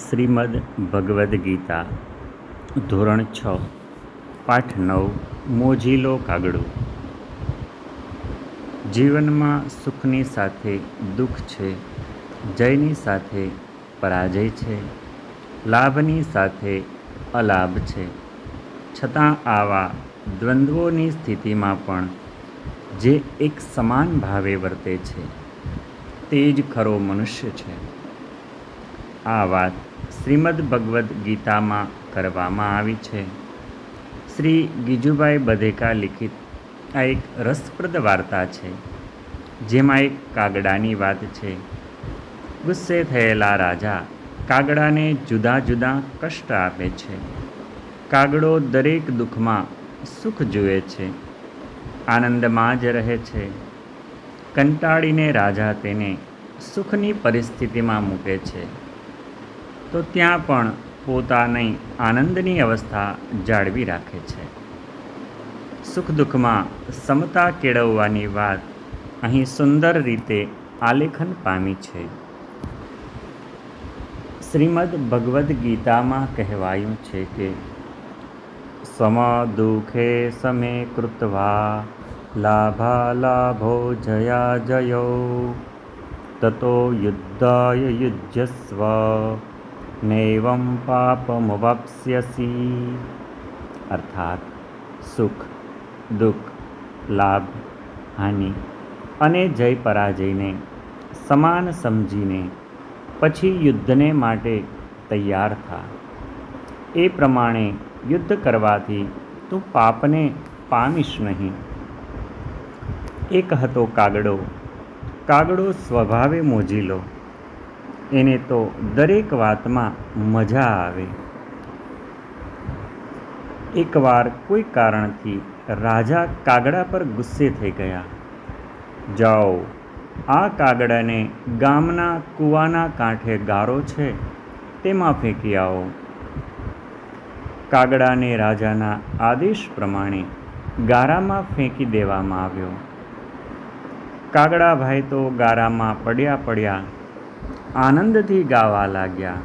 શ્રીમદ ભગવદ્ ગીતા ધોરણ 6 પાઠ 9 મોજીલો કાગડો. જીવનમાં સુખની સાથે દુઃખ છે, જયની સાથે પરાજય છે, લાભની સાથે અલાભ છે. છતાં આવા દ્વંદ્વોની સ્થિતિમાં પણ જે એક સમાન ભાવે વર્તે છે તે જ ખરો મનુષ્ય છે. આ વાત શ્રીમદ ભગવદ્ ગીતામાં કરવામાં આવી છે. શ્રી ગીજુભાઈ બધેકા લિખિત આ એક રસપ્રદ વાર્તા છે, જેમાં એક કાગડાની વાત છે. ગુસ્સે થયેલા રાજા કાગડાને જુદા જુદા કષ્ટ આપે છે. કાગડો દરેક દુઃખમાં સુખ જુએ છે, આનંદમાં જ રહે છે. કંટાળીને રાજા તેને સુખની પરિસ્થિતિમાં મૂકે છે તો ત્યાં પણ પોતાની આનંદની અવસ્થા જાળવી રાખે છે. સુખ દુઃખમાં સમતા કેળવવાની વાત અહીં સુંદર રીતે આલેખન પામી છે. શ્રીમદ ભગવદ્ ગીતામાં કહેવાયું છે કે સમ દુઃખે સમે કૃત્વા લાભાલાભો જયા જયો તતો યુદ્ધાય યુજ્યસ્વ નૈવં પાપમવાપ્સ્યસી. અર્થાત સુખ દુઃખ લાભ હાનિ અને જય પરાજયને સમાન સમજીને પછી યુદ્ધને માટે તૈયાર થા. એ પ્રમાણે યુદ્ધ કરવાથી તું પાપને પામીશ નહીં. એક હતો કાગડો. કાગડો સ્વભાવે મોજીલો. એને તો દરેક વાતમાં મજા આવે. એકવાર કોઈ કારણથી રાજા કાગડા પર ગુસ્સે થઈ ગયા. જાઓ, આ કાગડાને ગામના કૂવાના કાંઠે ગારો છે તેમાં ફેંકી આવો. કાગડાને રાજાના આદેશ પ્રમાણે ગારામાં ફેંકી દેવામાં આવ્યો. કાગડાભાઈ તો ગારામાં પડ્યા આનંદથી ગાવા લાગ્યા.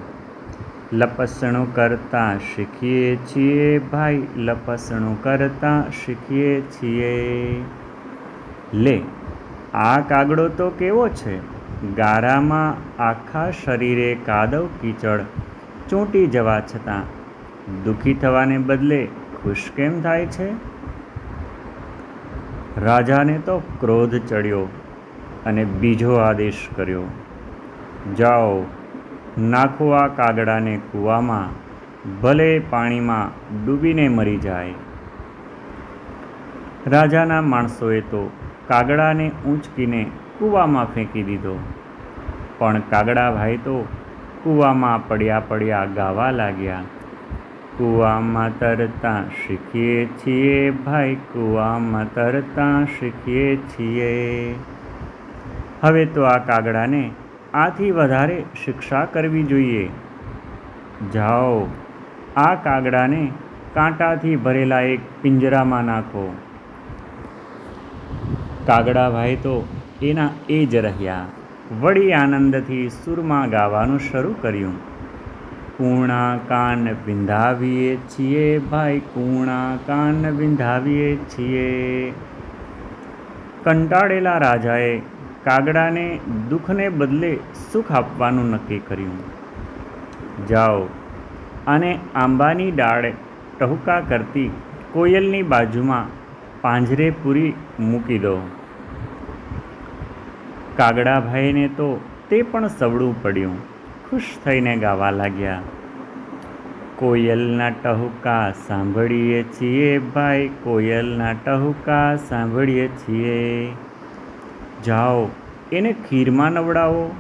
લપસણું કરતાં શીખીએ છીએ ભાઈ, લપસણું કરતાં શીખીએ છીએ. લે, આ કાગડો તો કેવો છે! ગારામાં આખા શરીરે કાદવ કીચડ ચોંટી જવા છતાં દુઃખી થવાને બદલે ખુશ કેમ થાય છે? રાજાને તો ક્રોધ ચડ્યો અને બીજો આદેશ કર્યો. જાઓ, નાખો આ કાગડાને કૂવામાં, ભલે પાણીમાં ડૂબીને મરી જાય. રાજાના માણસોએ તો કાગડાને ઊંચકીને કૂવામાં ફેંકી દીધો, પણ કાગડાભાઈ તો કૂવામાં પડ્યા ગાવા લાગ્યા. કૂવામાં તરતાં શીખીએ છીએ ભાઈ, કૂવામાં તરતાં શીખીએ છીએ. હવે તો આ કાગડાને આથી વધારે શિક્ષા કરવી જોઈએ. જાઓ, આ કાગડાને કાંટાથી ભરેલા એક પિંજરામાં નાખો. કાગડાભાઈ તો એના એ જ રહ્યા. વળી આનંદથી સૂરમાં ગાવાનું શરૂ કર્યું. કૂણા કાન વિંધાવીએ છીએ ભાઈ, કૂણા કાન વિંધાવીએ છીએ. કંટાળેલા રાજાએ કાગડાને દુઃખને બદલે સુખ આપવાનું નક્કી કર્યું. જાઓ, આને આંબાની ડાળે ટહુકા કરતી કોયલની બાજુમાં પાંજરે પૂરી મૂકી દો. કાગડાભાઈને તો તે પણ સવડું પડ્યું. ખુશ થઈને ગાવા લાગ્યા. કોયલના ટહુકા સાંભળીએ છીએ ભાઈ, કોયલના ટહુકા સાંભળીએ છીએ. જાઓ, એને ખીરમાં નવડાવો.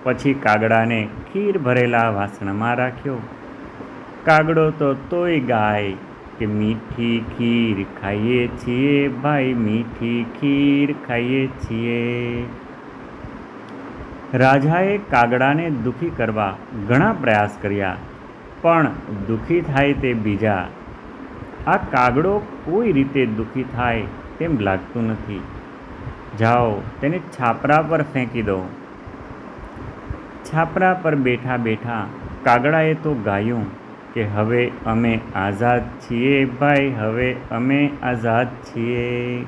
પછી કાગડાને ખીર ભરેલા વાસણમાં રાખ્યો. કાગડો તો તોય ગાય કે મીઠી ખીર ખાઈએ છીએ ભાઈ, મીઠી ખીર ખાઈએ છીએ. રાજાએ કાગડાને દુઃખી કરવા ઘણા પ્રયાસ કર્યા, પણ દુઃખી થાય તે બીજા. આ કાગડો કોઈ રીતે દુઃખી થાય તેમ લાગતું નથી. જાઓ, તેને છાપરા પર ફેંકી દો. છાપરા પર બેઠા કાગડાએ તો ગાયું કે હવે અમે આઝાદ છીએ ભાઈ, હવે અમે આઝાદ છીએ.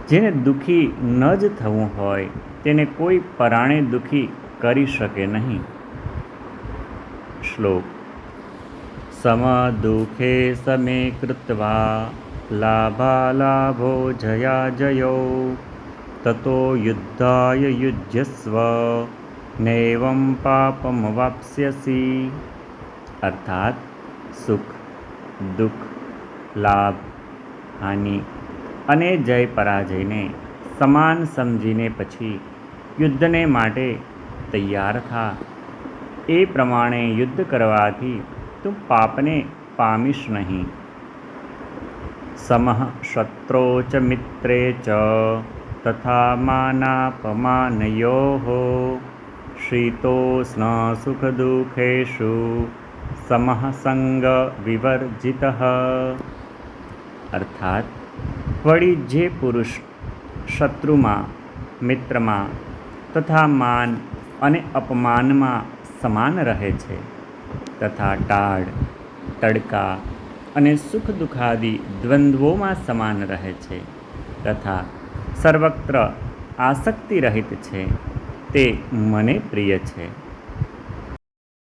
જેને દુઃખી ન જ થવું હોય તેને કોઈ પરાણે દુઃખી કરી શકે નહીં. શ્લોક. સમદુઃખે સમે કૃત્વા લાભાલાભો જયાજયો તતો યુદ્ધાય યુજ્યસ્વ નૈવં પાપમવાપ્સ્યસી. અર્થાત સુખ, દુઃખ, લાભ, હાનિ અને જય પરાજયને સમાન સમજીને પછી યુદ્ધને માટે તૈયાર થા. એ પ્રમાણે યુદ્ધ કરવાથી તું પાપને પામીશ નહીં. સમઃ શત્રૌ ચ મિત્રે ચ તથા માનાપમાનયોઃ શીતોષ્ણ સુખદુઃખેષુ સમઃ સંગ વિવર્જિતઃ. અર્થાત વળી જે પુરુષ શત્રુમાં, મિત્રમાં તથા માન અને અપમાનમાં સમાન રહે છે તથા ટાઢ, તડકા અને સુખ દુઃખાદિ દ્વંદ્વોમાં સમાન રહે છે તથા સર્વત્ર આસક્તિ રહિત છે તે મને પ્રિય છે.